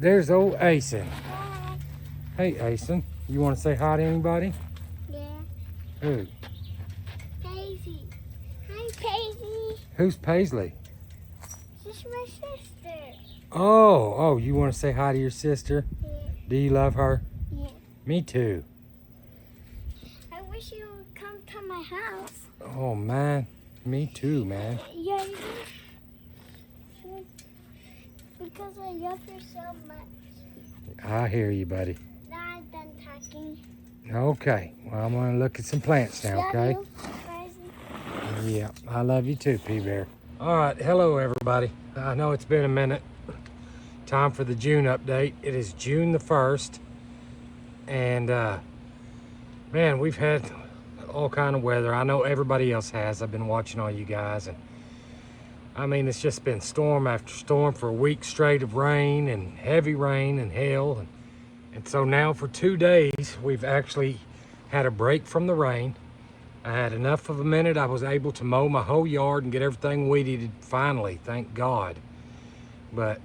there's old Asen. Hi. Hey, Asen. You want to say hi to anybody? Yeah. Who? Paisley. Hi, Paisley. Who's Paisley? This is my sister. Oh, you want to say hi to your sister? Yeah. Do you love her? Yeah. Me too. I wish you would come to my house. Oh, man. Me too, man. Yeah, you should. Because I love you so much. I hear you, buddy. Now I'm done talking. Okay. Well, I'm going to look at some plants now, okay? Love you, Paisley. Yeah, I love you too, P-Bear. All right, hello everybody. I know it's been a minute. Time for the June update. It is June the 1st. And, man, we've had all kind of weather. I know everybody else has. I've been watching all you guys. And, I mean, it's just been storm after storm for a week straight of rain and heavy rain and hail. And so now for 2 days, we've actually had a break from the rain. I had enough of a minute. I was able to mow my whole yard and get everything weeded finally, thank God. But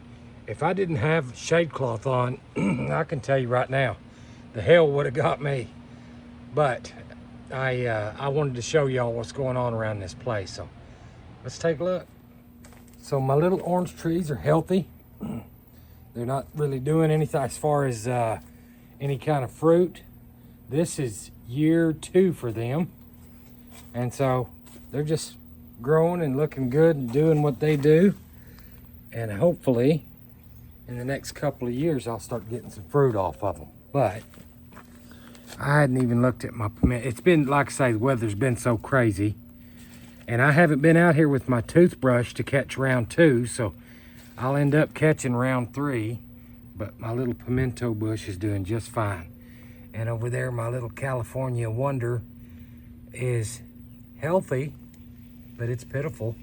if I didn't have shade cloth on, I can tell you right now, the hell would have got me. But I wanted to show y'all what's going on around this place. So let's take a look. So my little orange trees are healthy. They're not really doing anything as far as any kind of fruit. This is year 2 for them. And so they're just growing and looking good and doing what they do. And hopefully in the next couple of years, I'll start getting some fruit off of them. But I hadn't even looked at my pimento. It's been, like I say, the weather's been so crazy. And I haven't been out here with my toothbrush to catch round 2. So I'll end up catching round 3. But my little pimento bush is doing just fine. And over there, my little California Wonder is healthy, but it's pitiful.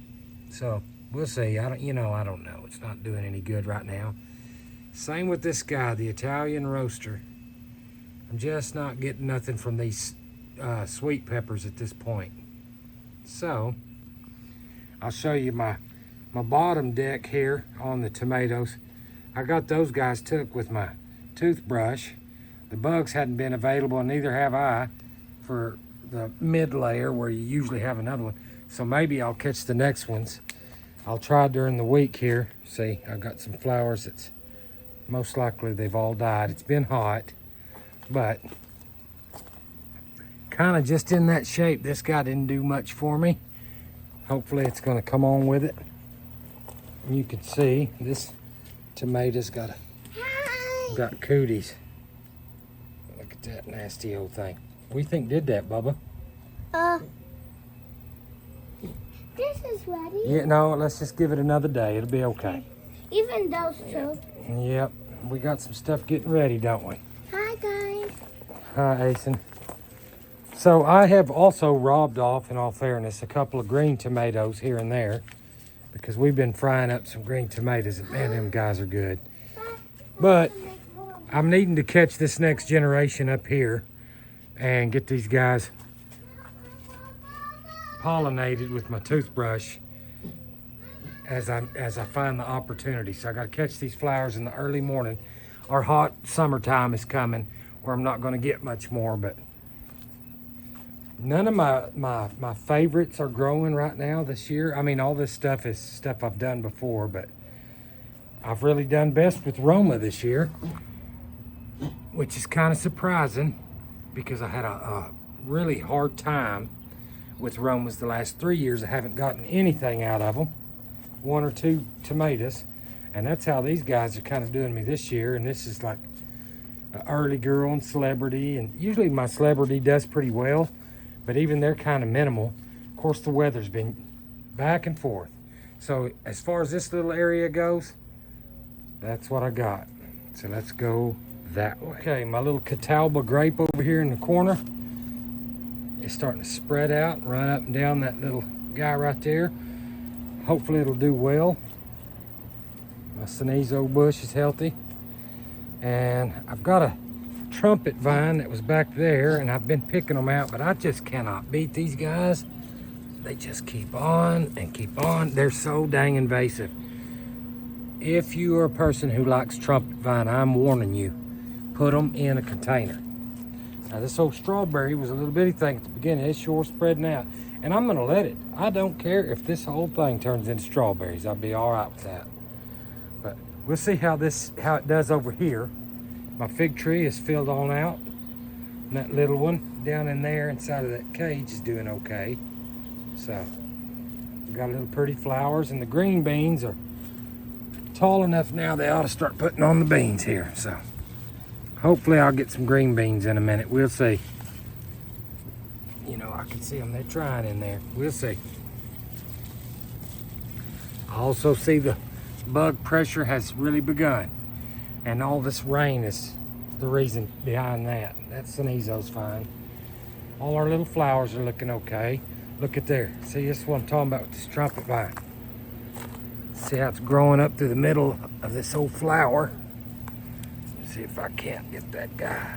So we'll see. I don't know. It's not doing any good right now. Same with this guy, the Italian Roaster. I'm just not getting nothing from these sweet peppers at this point. So I'll show you my bottom deck here on the tomatoes. I got those guys took with my toothbrush. The bugs hadn't been available, and neither have I for the mid layer where you usually have another one. So maybe I'll catch the next ones. I'll try during the week here. See, I've got some flowers that's most likely they've all died. It's been hot, but kind of just in that shape. This guy didn't do much for me. Hopefully it's going to come on with it. You can see this tomato's got cooties. Look at that nasty old thing. What do you think did that, Bubba? This is ready. Yeah, no, let's just give it another day. It'll be okay. Even those two. Yep, we got some stuff getting ready, don't we? Hi, guys. Hi, Asen. So I have also robbed off, in all fairness, a couple of green tomatoes here and there because we've been frying up some green tomatoes, and man, them guys are good. But I'm needing to catch this next generation up here and get these guys pollinated with my toothbrush as I find the opportunity. So I got to catch these flowers in the early morning. Our hot summertime is coming where I'm not going to get much more, but none of my favorites are growing right now this year. I mean, all this stuff is stuff I've done before, but I've really done best with Roma this year, which is kind of surprising because I had a really hard time with Romas the last 3 years. I haven't gotten anything out of them, 1 or 2 tomatoes, and that's how these guys are kind of doing me this year. And this is like an early girl and celebrity, and usually my celebrity does pretty well, but even they're kind of minimal. Of course, the weather's been back and forth. So as far as this little area goes, that's what I got. So let's go that way. Okay, my little Catalba grape over here in the corner is starting to spread out, run up and down that little guy right there. Hopefully it'll do well. My Cenizo bush is healthy. And I've got a trumpet vine that was back there, and I've been picking them out, but I just cannot beat these guys. They just keep on and keep on. They're so dang invasive. if you are a person who likes trumpet vine, I'm warning you, put them in a container. Now this old strawberry was a little bitty thing at the beginning. It's sure spreading out. And I'm gonna let it. I don't care if this whole thing turns into strawberries. I'll be all right with that. But we'll see how it does over here. My fig tree is filled on out. And that little one down in there inside of that cage is doing okay. So we got little pretty flowers, and the green beans are tall enough now they ought to start putting on the beans here. So hopefully I'll get some green beans in a minute. We'll see. You know, I can see them. They're trying in there. We'll see. I also see the bug pressure has really begun. And all this rain is the reason behind that. That Sneezo's fine. All our little flowers are looking okay. Look at there. See, this is what I'm talking about with this trumpet vine. See how it's growing up through the middle of this old flower. Let's see if I can't get that guy.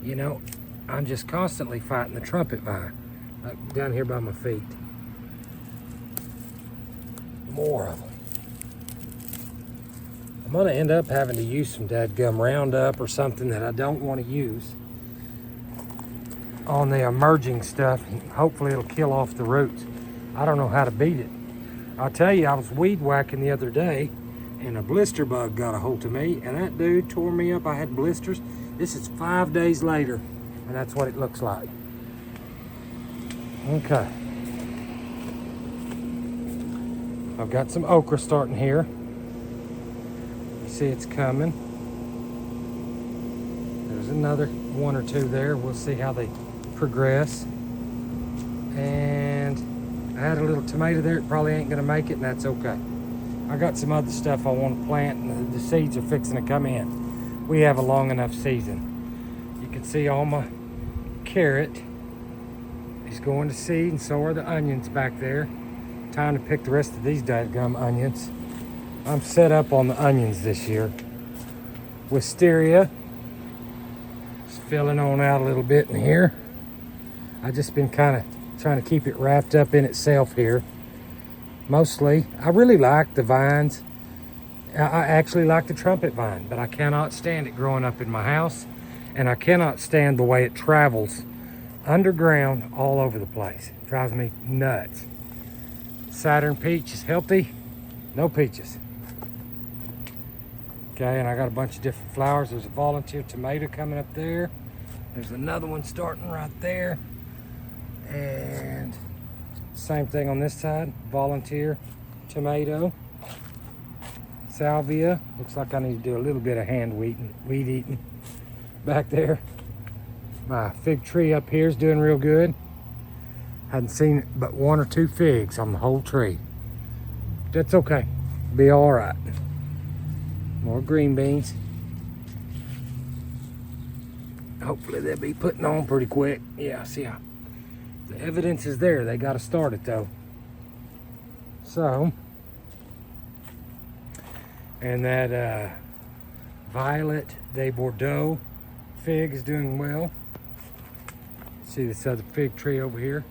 You know, I'm just constantly fighting the trumpet vine. Like down here by my feet. More of them. I'm gonna end up having to use some dadgum Roundup or something that I don't want to use on the emerging stuff. And hopefully it'll kill off the roots. I don't know how to beat it. I'll tell you, I was weed whacking the other day and a blister bug got a hold of me and that dude tore me up. I had blisters. This is 5 days later and that's what it looks like. Okay. I've got some okra starting here. See, it's coming. There's another one or two there. We'll see how they progress. And I had a little tomato there. It probably ain't gonna make it, and that's okay. I got some other stuff I want to plant, and the seeds are fixing to come in. We have a long enough season. You can see all my carrot is going to seed, and so are the onions back there. Time to pick the rest of these dadgum onions. I'm set up on the onions this year. Wisteria is filling on out a little bit in here. I've just been kind of trying to keep it wrapped up in itself here. Mostly, I really like the vines. I actually like the trumpet vine, but I cannot stand it growing up in my house, and I cannot stand the way it travels underground all over the place. It drives me nuts. Saturn peach is healthy, no peaches. Okay, and I got a bunch of different flowers. There's a volunteer tomato coming up there. There's another one starting right there. And same thing on this side, volunteer tomato. Salvia. Looks like I need to do a little bit of hand weed eating back there. My fig tree up here is doing real good. Hadn't seen but 1 or 2 figs on the whole tree. That's okay. Be all right. More green beans. Hopefully they'll be putting on pretty quick. Yeah, see how the evidence is there. They got to start it though. So, and that Violet de Bordeaux fig is doing well. See this other fig tree over here?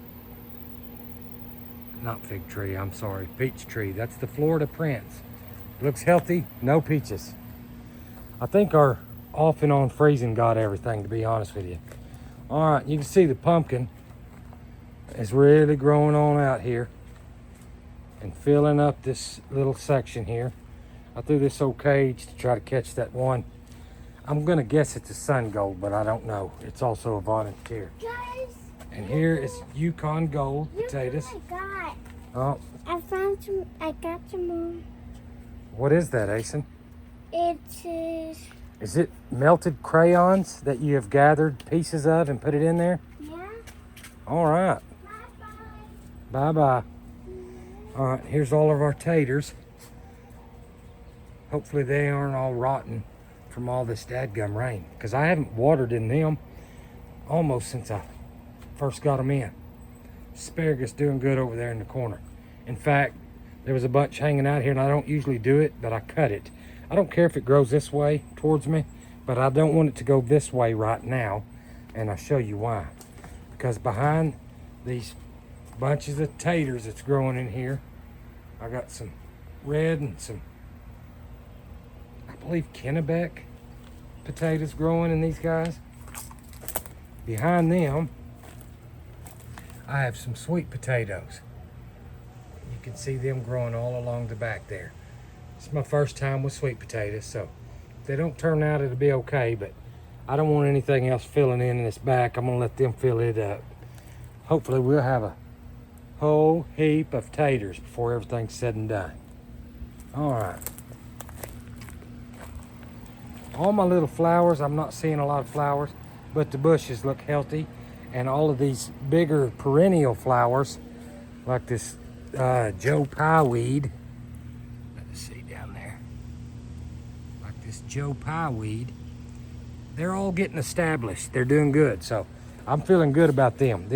Not fig tree, I'm sorry, peach tree. That's the Florida Prince. Looks healthy, no peaches. I think our off and on freezing got everything, to be honest with you. All right, you can see the pumpkin is really growing on out here and filling up this little section here. I threw this old cage to try to catch that one. I'm gonna guess it's a sun gold, but I don't know. It's also a volunteer. Guys, And here is Yukon gold potatoes. look what I got. Oh, I found some. I got some more. what is that, Asen? It is. Is it melted crayons that you have gathered pieces of and put it in there? Yeah. All right. Bye bye. Bye-bye. All right, here's all of our taters. Hopefully they aren't all rotten from all this dadgum rain, because I haven't watered in them almost since I first got them in. Asparagus doing good over there in the corner. In fact, there was a bunch hanging out here, and I don't usually do it, but I cut it. I don't care if it grows this way towards me, but I don't want it to go this way right now, and I'll show you why. Because behind these bunches of taters that's growing in here, I got some red and some, I believe, Kennebec potatoes growing in these guys. Behind them, I have some sweet potatoes. You can see them growing all along the back there. It's my first time with sweet potatoes, so if they don't turn out, it'll be okay, but I don't want anything else filling in this back. I'm gonna let them fill it up. Hopefully we'll have a whole heap of taters before everything's said and done. All right. All my little flowers, I'm not seeing a lot of flowers, but the bushes look healthy. And all of these bigger perennial flowers, like this Joe Pye weed. Let's see down there. Like this Joe Pye weed. They're all getting established. They're doing good. So I'm feeling good about them.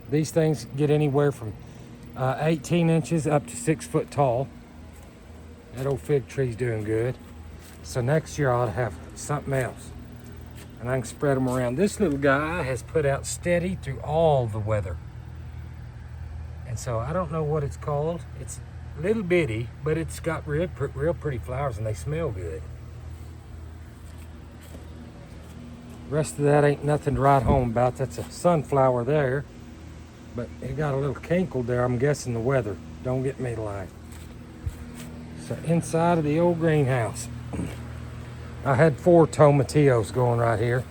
These things get anywhere from 18 inches up to 6 foot tall. That old fig tree's doing good. So next year I'll have something else. And I can spread them around. This little guy has put out steady through all the weather. And so I don't know what it's called. It's little bitty, but it's got real pretty flowers and they smell good. The rest of that ain't nothing to write home about. That's a sunflower there. But it got a little kinkled there. I'm guessing the weather. Don't get me lying. So inside of the old greenhouse, I had 4 tomatillos going right here,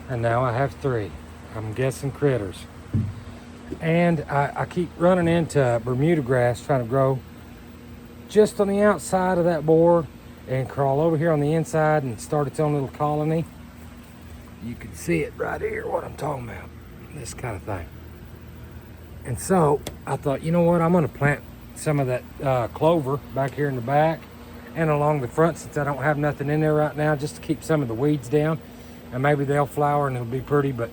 and now I have 3. I'm guessing critters. And I keep running into Bermuda grass trying to grow just on the outside of that board and crawl over here on the inside and start its own little colony. You can see it right here, what I'm talking about. This kind of thing. And so I thought, you know what, I'm gonna plant some of that clover back here in the back and along the front, since I don't have nothing in there right now, just to keep some of the weeds down. And maybe they'll flower and it'll be pretty, but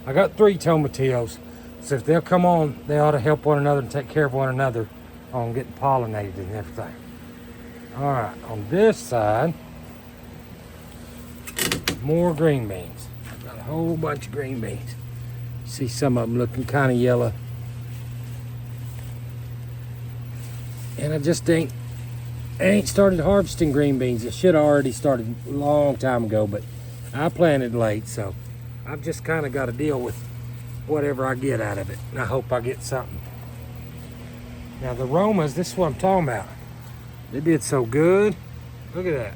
I got 3 tomatillos. So if they'll come on, they ought to help one another and take care of one another on getting pollinated and everything. All right, on this side, more green beans. I've got a whole bunch of green beans. See some of them looking kind of yellow. And I just ain't started harvesting green beans. I should have already started a long time ago, but I planted late, so I've just kind of got to deal with whatever I get out of it. And I hope I get something. Now the Romas, this is what I'm talking about. They did so good. Look at that.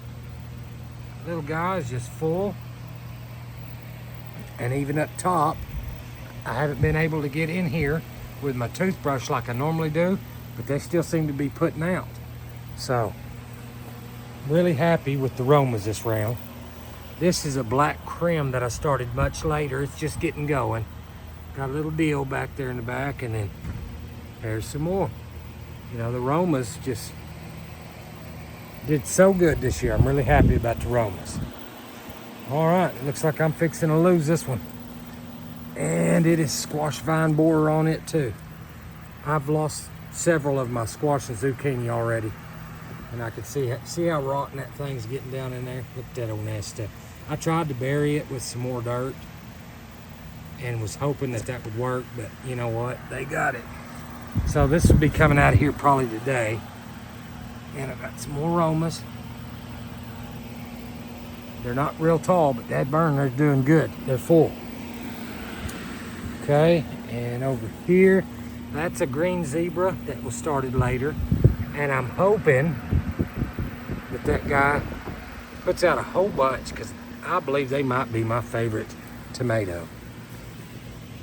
Little guy is just full. And even up top, I haven't been able to get in here with my toothbrush like I normally do, but they still seem to be putting out. So, really happy with the Romas this round. This is a black creme that I started much later. It's just getting going. Got a little deal back there in the back, and then there's some more. You know, the Romas just did so good this year. I'm really happy about the Romas. All right, it looks like I'm fixing to lose this one. And it is squash vine borer on it too. I've lost several of my squash and zucchini already. And I can see how rotten that thing's getting down in there. Look at that old nasty stuff. I tried to bury it with some more dirt and was hoping that would work, but you know what? They got it. So this will be coming out of here probably today. And I've got some more Romas. They're not real tall, but that burn, they're doing good. They're full. Okay, and over here, that's a green zebra that was started later. And I'm hoping that guy puts out a whole bunch, because I believe they might be my favorite tomato.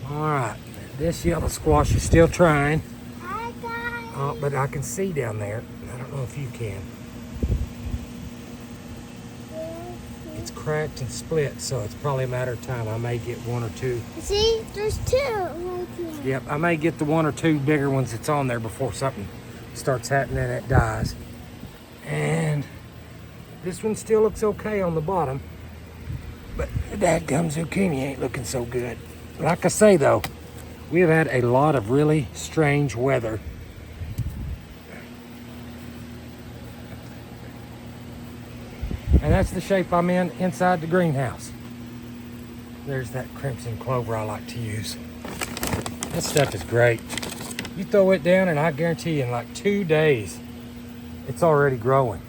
All right, this yellow squash is still trying. Hi, guys. Oh, but I can see down there. I don't know if you can. It's cracked and split, so it's probably a matter of time. I may get 1 or 2. See, there's 2 right here. Yep, I may get the 1 or 2 bigger ones that's on there before something starts happening and it dies. And this one still looks okay on the bottom, but the dadgum zucchini ain't looking so good. Like I say though, we have had a lot of really strange weather. And that's the shape I'm in inside the greenhouse. There's that crimson clover I like to use. That stuff is great. You throw it down and I guarantee you in like 2 days, it's already growing.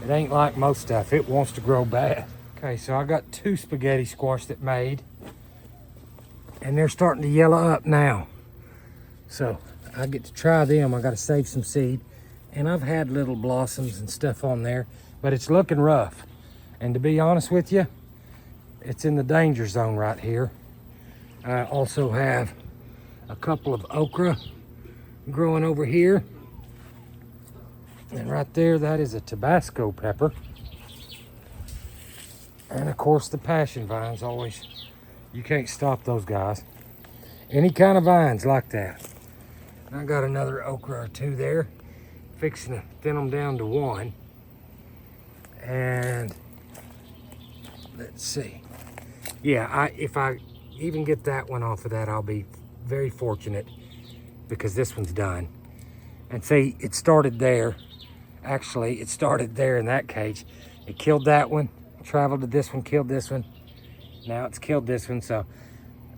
It ain't like most stuff. It wants to grow bad. Okay, so I got 2 spaghetti squash that made, and they're starting to yellow up now. So I get to try them. I got to save some seed, and I've had little blossoms and stuff on there, but it's looking rough. And to be honest with you, it's in the danger zone right here. I also have a couple of okra growing over here. And right there, that is a Tabasco pepper. And of course the passion vines always, you can't stop those guys. Any kind of vines like that. I got another okra or 2 there. Fixing to thin them down to 1. And let's see. Yeah, if I even get that one off of that, I'll be very fortunate, because this one's done. And see, it started there. Actually, it started there in that cage. It killed that one, traveled to this one, killed this one. Now it's killed this one. So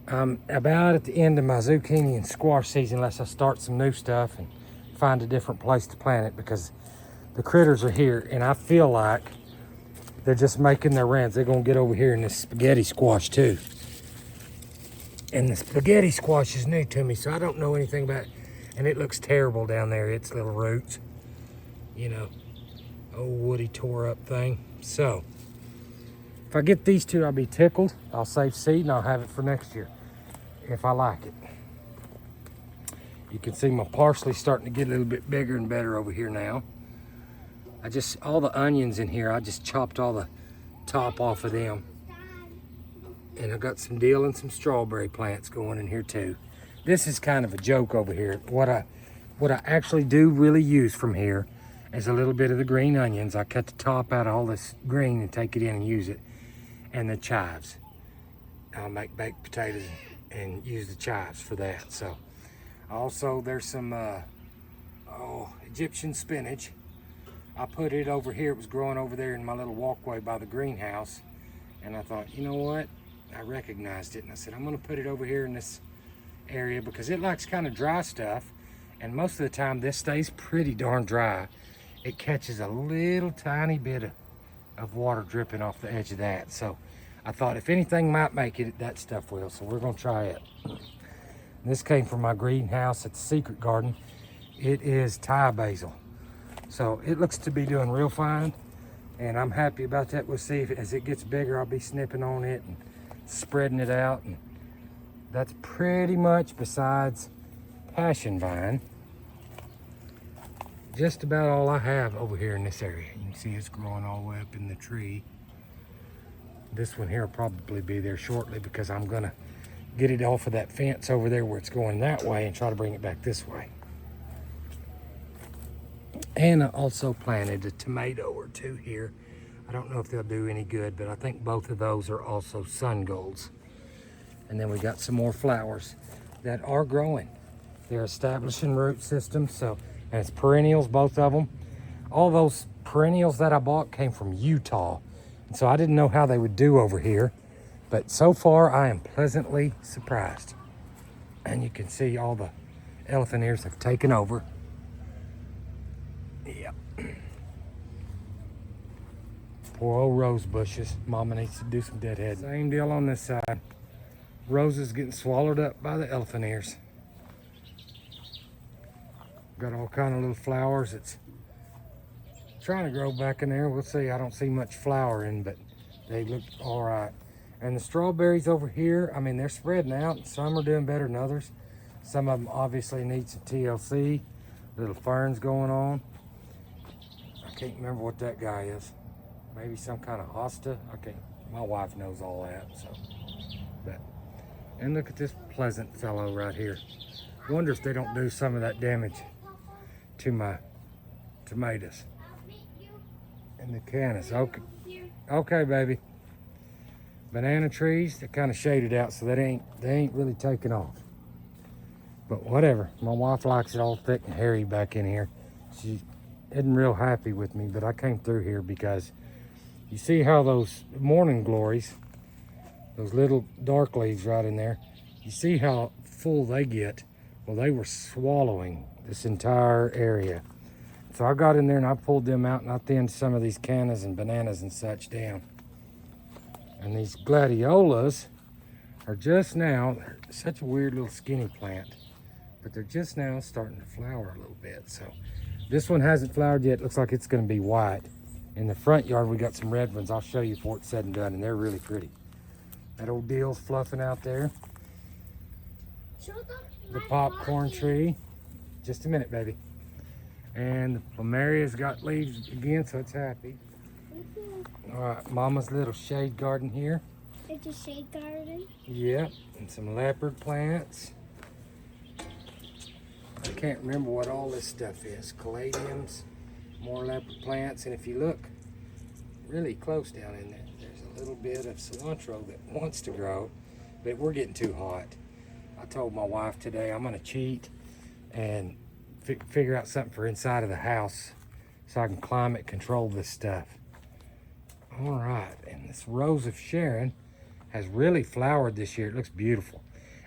I'm about at the end of my zucchini and squash season, unless I start some new stuff and find a different place to plant it, because the critters are here, and I feel like they're just making their rounds. They're gonna get over here in this spaghetti squash too. And the spaghetti squash is new to me, so I don't know anything about it. And it looks terrible down there, its little roots. You know, old woody tore up thing. So if I get these 2, I'll be tickled. I'll save seed and I'll have it for next year if I like it. You can see my parsley starting to get a little bit bigger and better over here now. All the onions in here, I just chopped all the top off of them. And I got some dill and some strawberry plants going in here too. This is kind of a joke over here. What I actually do really use from here is a little bit of the green onions. I cut the top out of all this green and take it in and use it. And the chives. I'll make baked potatoes and use the chives for that. So also there's some Egyptian spinach. I put it over here. It was growing over there in my little walkway by the greenhouse. And I thought, you know what? I recognized it, and I said, I'm gonna put it over here in this area, because it likes kind of dry stuff. And most of the time this stays pretty darn dry. It catches a little tiny bit of water dripping off the edge of that. So I thought if anything might make it, that stuff will. So we're gonna try it. This came from my greenhouse at the Secret Garden. It is Thai basil. So it looks to be doing real fine, and I'm happy about that. We'll see if as it gets bigger, I'll be snipping on it and spreading it out. And that's pretty much, besides passion vine, just about all I have over here in this area. You can see it's growing all the way up in the tree. This one here will probably be there shortly, because I'm gonna get it off of that fence over there where it's going that way and try to bring it back this way. And I also planted a tomato or 2 here. I don't know if they'll do any good, but I think both of those are also sun golds. And then we got some more flowers that are growing. They're establishing root systems, so, and it's perennials, both of them. All those perennials that I bought came from Utah. And so I didn't know how they would do over here, but so far I am pleasantly surprised. And you can see all the elephant ears have taken over. Yep. Poor old rose bushes. Mama needs to do some deadhead. Same deal on this side. Roses getting swallowed up by the elephant ears. Got all kind of little flowers. It's trying to grow back in there. We'll see. I don't see much flowering, but they look all right. And the strawberries over here, I mean, they're spreading out. Some are doing better than others. Some of them obviously need some TLC. Little ferns going on. I can't remember what that guy is. Maybe some kind of hosta. Okay, my wife knows all that. So, but and look at this pleasant fellow right here. Wonder if they don't do some of that damage to my tomatoes. And the cannas. Okay, baby. Banana trees, they're kind of shaded out, so they ain't really taking off. But whatever. My wife likes it all thick and hairy back in here. She isn't real happy with me, but I came through here because you see how those morning glories, those little dark leaves right in there, you see how full they get. Well, they were swallowing this entire area. So I got in there and I pulled them out and I thinned some of these cannas and bananas and such down. And these gladiolas are just now, they're such a weird little skinny plant, but they're just now starting to flower a little bit. So this one hasn't flowered yet. Looks like it's going to be white. In the front yard, we got some red ones. I'll show you before it's said and done, and they're really pretty. That old deal's fluffing out there. The popcorn tree. Just a minute, baby. And the plumeria's got leaves again, so it's happy. All right, Mama's little shade garden here. It's a shade garden. Yep, and some leopard plants. I can't remember what all this stuff is. Caladiums, more leopard plants, and if you look really close down in there, there's a little bit of cilantro that wants to grow, but we're getting too hot. I told my wife today I'm gonna cheat and figure out something for inside of the house so I can climate control this stuff. All right, and this Rose of Sharon has really flowered this year. It looks beautiful.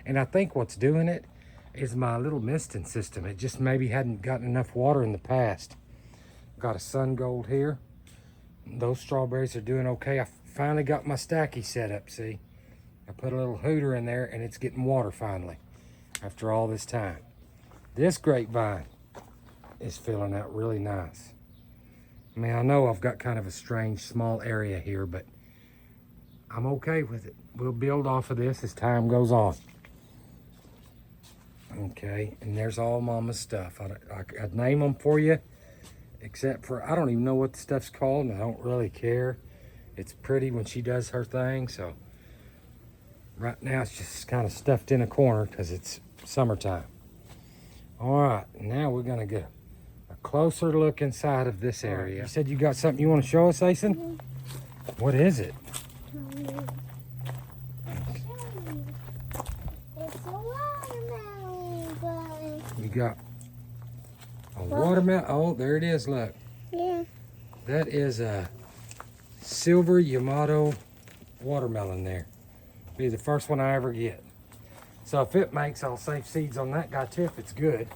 And I think what's doing it is my little misting system. It just maybe hadn't gotten enough water in the past. Got a sun gold here. Those strawberries are doing okay. I finally got my stacky set up, see? I put a little hooter in there and it's getting water finally after all this time. This grapevine is filling out really nice. I mean, I know I've got kind of a strange small area here, but I'm okay with it. We'll build off of this as time goes on. Okay, and there's all Mama's stuff. I'd name them for you, except for I don't even know what the stuff's called, and I don't really care. It's pretty when she does her thing, so right now it's just kind of stuffed in a corner because it's summertime. All right, now we're gonna get a closer look inside of this area. You said you got something you want to show us, Asen? Mm-hmm. What is it? It's a watermelon bud. You got a watermelon. Oh, there it is. Look. Yeah. That is a silver Yamato watermelon there. Be the first one I ever get. So if it makes, I'll save seeds on that guy too if it's good.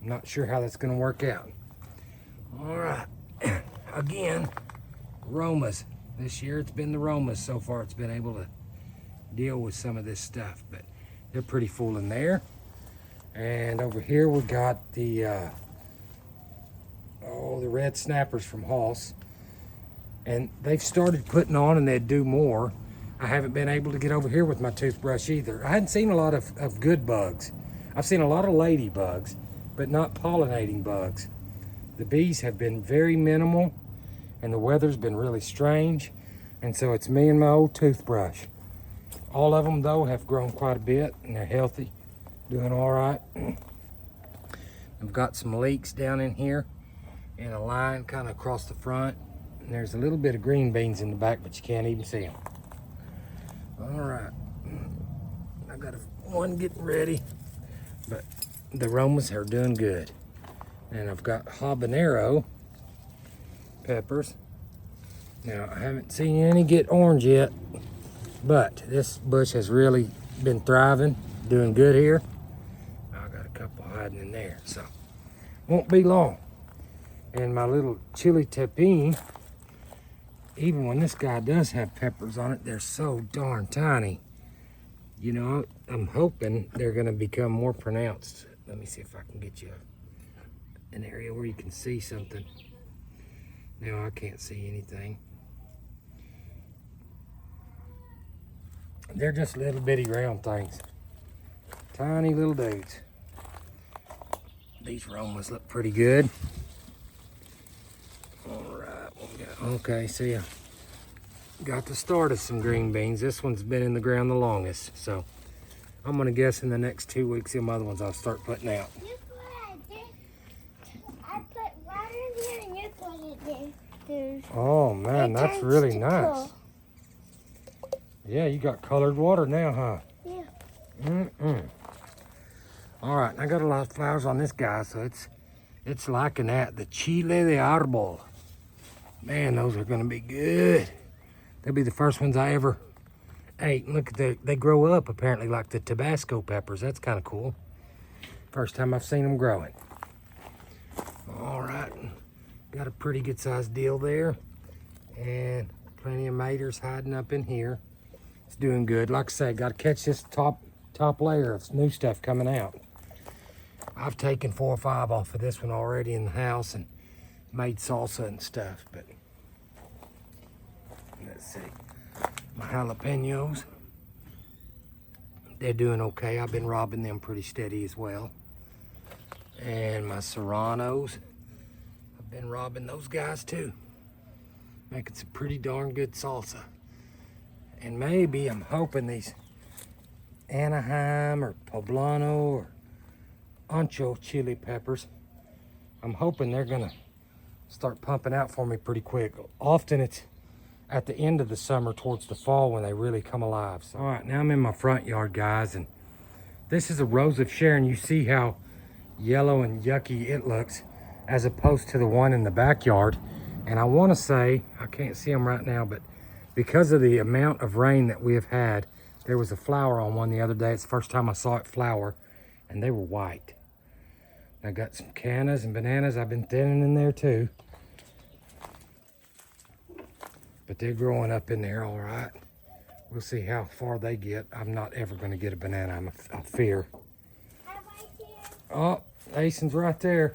I'm not sure how that's going to work out. All right. Again, Romas. This year it's been the Romas so far. It's been able to deal with some of this stuff, but they're pretty full in there. And over here we got the the red snappers from Hoss. And they've started putting on and they'd do more. I haven't been able to get over here with my toothbrush either. I hadn't seen a lot of good bugs. I've seen a lot of ladybugs, but not pollinating bugs. The bees have been very minimal and the weather's been really strange. And so it's me and my old toothbrush. All of them though have grown quite a bit and they're healthy, doing all right. I've got some leeks down in here in a line kind of across the front. And there's a little bit of green beans in the back, but you can't even see them. All right, I got one getting ready, but the Romas are doing good. And I've got habanero peppers. Now, I haven't seen any get orange yet, but this bush has really been thriving, doing good here. I got a couple hiding in there, so won't be long. And my little chili tepine, even when this guy does have peppers on it, they're so darn tiny. You know, I'm hoping they're gonna become more pronounced. Let me see if I can get you an area where you can see something. No, I can't see anything. They're just little bitty round things. Tiny little dudes. These Romas look pretty good. Okay, see ya. Got the start of some green beans. This one's been in the ground the longest, so I'm gonna guess in the next 2 weeks, them other ones I'll start putting out. You put it there. I put water in here and you put it there. Oh man, that's turns really to nice. cool. Yeah, you got colored water now, huh? Yeah. All right, I got a lot of flowers on this guy, so it's liking that. The chile de arbol. Man, those are gonna be good. They'll be the first ones I ever ate. And look at they grow up apparently like the Tabasco peppers. That's kind of cool. First time I've seen them growing. All right, got a pretty good sized deal there. And plenty of maters hiding up in here. It's doing good. Like I say, got to catch this top layer of new stuff coming out. I've taken 4 or 5 off of this one already in the house and made salsa and stuff. But let's see, my jalapenos, they're doing okay. I've been robbing them pretty steady as well. And my serranos, I've been robbing those guys too. Making some pretty darn good salsa. And maybe I'm hoping these Anaheim or Poblano or Ancho chili peppers, I'm hoping they're gonna start pumping out for me pretty quick. Often it's at the end of the summer towards the fall when they really come alive. So, all right, now I'm in my front yard, guys, and this is a Rose of Sharon. You see how yellow and yucky it looks as opposed to the one in the backyard. And I want to say, I can't see them right now, but because of the amount of rain that we have had, there was a flower on one the other day. It's the first time I saw it flower, and they were white. I got some cannas and bananas I've been thinning in there too. But they're growing up in there all right. We'll see how far they get. I'm not ever going to get a banana, I fear. Oh, Ason's right there.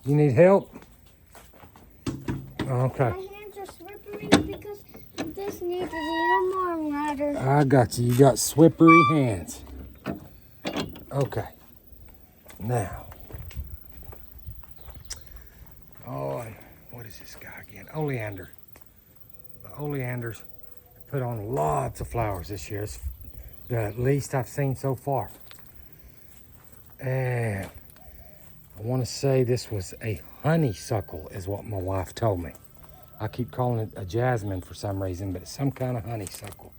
You need help? Okay. My hands are slippery because this needs a little more water. I got you. You got slippery hands. Okay. Now. Oh, and what is this guy again? Oleander. The oleanders put on lots of flowers this year. It's the least I've seen so far. And I want to say this was a honeysuckle is what my wife told me. I keep calling it a jasmine for some reason, but it's some kind of honeysuckle.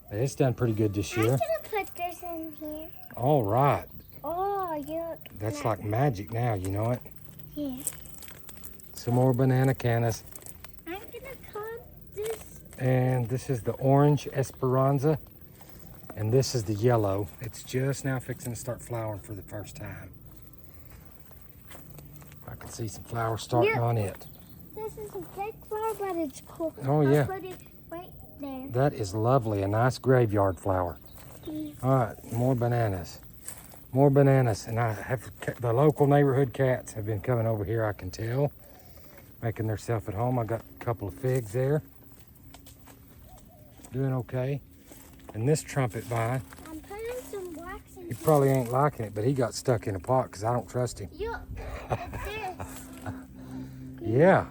But it's done pretty good this year. I'm gonna put this in here. All right. Oh, yeah. That's like magic now, you know it? Yeah. Some more banana cannas. I'm gonna cut this. And this is the orange Esperanza. And this is the yellow. It's just now fixing to start flowering for the first time. I can see some flowers starting on it. This is a big flower, but it's cool. Oh, yeah. I'll put it right there. That is lovely. A nice graveyard flower. All right, more bananas. More bananas. And I have the local neighborhood cats have been coming over here, I can tell. Making themselves at home. I got a couple of figs there. Doing okay. And this trumpet vine, I'm putting some wax in he probably ain't liking it, but he got stuck in a pot because I don't trust him. here. This. Yeah.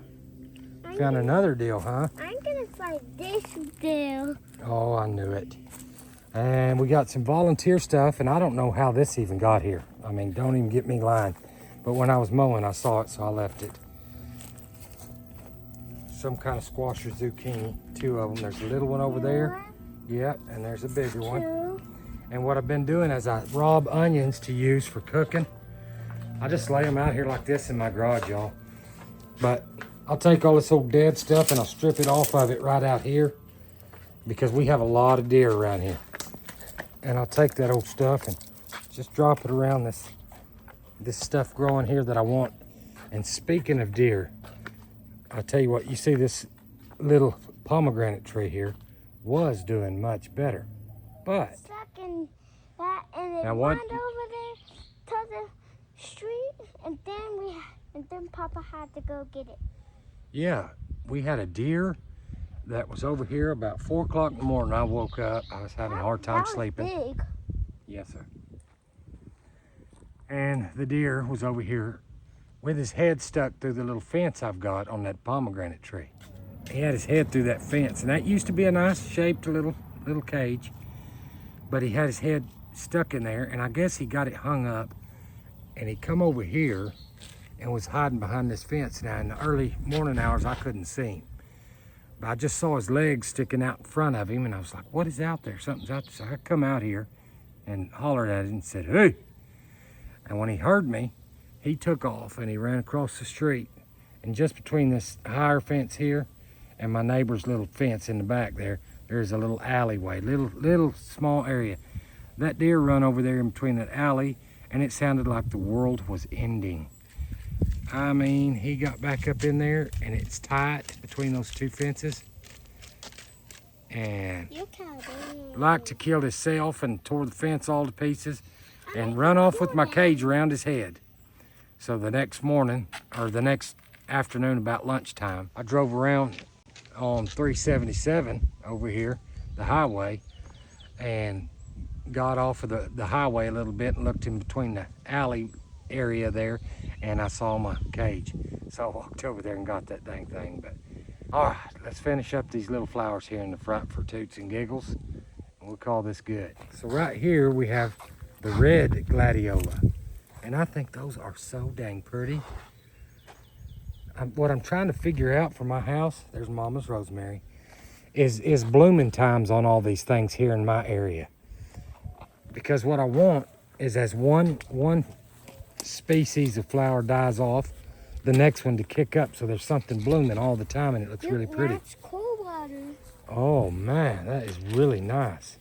I'm Found gonna- another deal, huh? I'm gonna find this deal. Oh, I knew it. And we got some volunteer stuff, and I don't know how this even got here. I mean, don't even get me lying. But when I was mowing, I saw it, so I left it. Some kind of squash or zucchini. 2 of them. There's a little one over there. Yep, and there's a bigger one. 2. And what I've been doing is I rob onions to use for cooking. I just lay them out here like this in my garage, y'all. But I'll take all this old dead stuff and I'll strip it off of it right out here because we have a lot of deer around here. And I'll take that old stuff and just drop it around this stuff growing here that I want. And speaking of deer, I'll tell you what, you see this little pomegranate tree here was doing much better. But Stuck in that, and it Now went what- over there to the street, and then Papa had to go get it. yeah, we had a deer that was over here about 4 o'clock in the morning. I woke up. I was having a hard time That was sleeping. Big. Yes, sir. And the deer was over here with his head stuck through the little fence I've got on that pomegranate tree. He had his head through that fence, and that used to be a nice shaped little cage. But he had his head stuck in there, and I guess he got it hung up, and he come over here and was hiding behind this fence. Now, in the early morning hours, I couldn't see him. But I just saw his legs sticking out in front of him, and I was like, what is out there? Something's out there. So I come out here and hollered at him and said, hey. And when he heard me, he took off and he ran across the street. And just between this higher fence here and my neighbor's little fence in the back there's a little alleyway, little small area. That deer run over there in between that alley, and it sounded like the world was ending. I mean, he got back up in there and it's tight between those two fences. And like to kill himself and tore the fence all to pieces and run off with my cage around his head. So the next morning, or the next afternoon about lunchtime, I drove around on 377 over here, the highway, and got off of the highway a little bit and looked in between the alley area there, and I saw my cage. So I walked over there and got that dang thing. But all right, let's finish up these little flowers here in the front for toots and giggles, and we'll call this good. So right here we have the red gladiola, and I think those are so dang pretty. What I'm trying to figure out for my house, there's Mama's rosemary, is blooming times on all these things here in my area. Because what I want is as one species of flower dies off, the next one to kick up, so there's something blooming all the time and it looks really pretty. That's cool water. Oh man, that is really nice.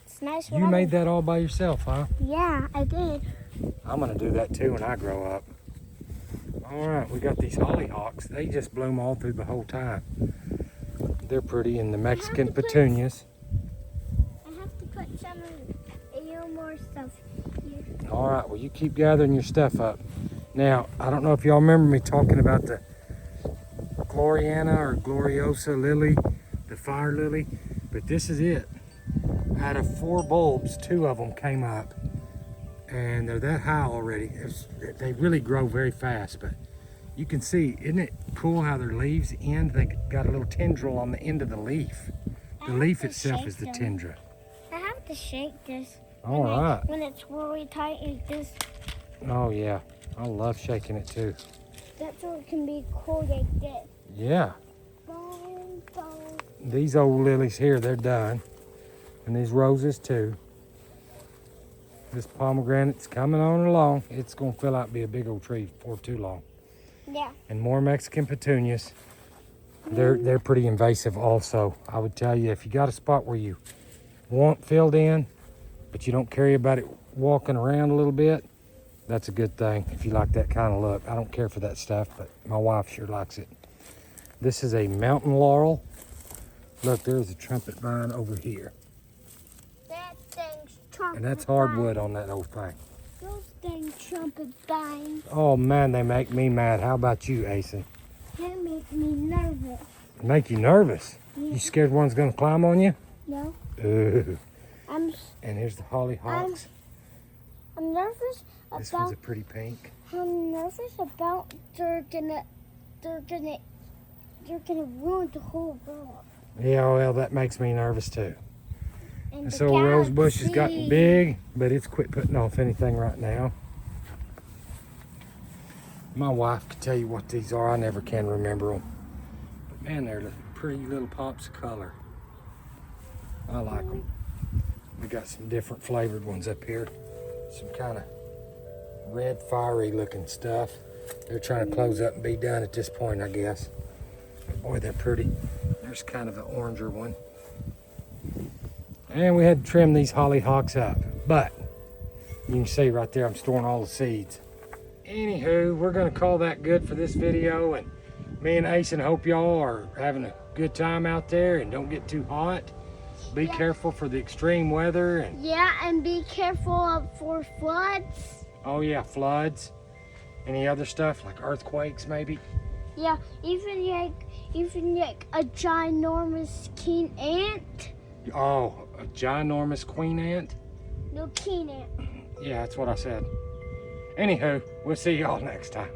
It's nice You water. made that all by yourself, huh? Yeah, I did. I'm gonna do that too when I grow up. All right, we got these hollyhocks. They just bloom all through the whole time. They're pretty, and the Mexican petunias. I have to put some more stuff here. All right, well, you keep gathering your stuff up. Now, I don't know if y'all remember me talking about the Gloriana or Gloriosa lily, the fire lily, but this is it. Out of 4 bulbs, 2 of them came up, and they're that high already. They really grow very fast, but you can see, isn't it cool how their leaves end? They got a little tendril on the end of the leaf. The leaf itself is the tendril. I have to shake this. All right. When it's really tight, it's just, Oh yeah, I love shaking it too. that's so it can be cool like this. Yeah, Boom, boom. these old lilies here, they're done. And these roses too. This pomegranate's coming on along. It's gonna fill out and be a big old tree before too long. Yeah. And more Mexican petunias. They're pretty invasive also. I would tell you, if you got a spot where you want filled in, but you don't care about it walking around a little bit, that's a good thing if you like that kind of look. I don't care for that stuff, but my wife sure likes it. This is a mountain laurel. Look, there's a trumpet vine over here. That thing's trumpet And that's hardwood on that old thing. Those things trumpet vines. Oh man, they make me mad. How about you, Asen? They make me nervous. Make you nervous? Yeah. You scared one's gonna climb on you? No. Ooh. I'm And here's the hollyhocks. I'm nervous This one's about a pretty pink. I'm nervous about they're gonna ruin the whole world. Yeah, well, that makes me nervous too. And And the so rose bush has gotten galaxy. big, but it's quit putting off anything right now. My wife could tell you what these are. I never can remember them. But man, they're pretty little pops of color. I like them. We got some different flavored ones up here. Some kind of red, fiery looking stuff. They're trying to close up and be done at this point, I guess. But boy, they're pretty. There's kind of an oranger one. And we had to trim these hollyhocks up. But you can see right there, I'm storing all the seeds. Anywho, we're gonna call that good for this video. And me and Asen hope y'all are having a good time out there and don't get too hot. Be careful for the extreme weather. And Yeah, and be careful for floods. oh yeah, floods. Any other stuff like earthquakes maybe? Yeah, even like a ginormous king ant. Oh, a ginormous queen ant? No king ant. Yeah, that's what I said. Anywho, we'll see y'all next time.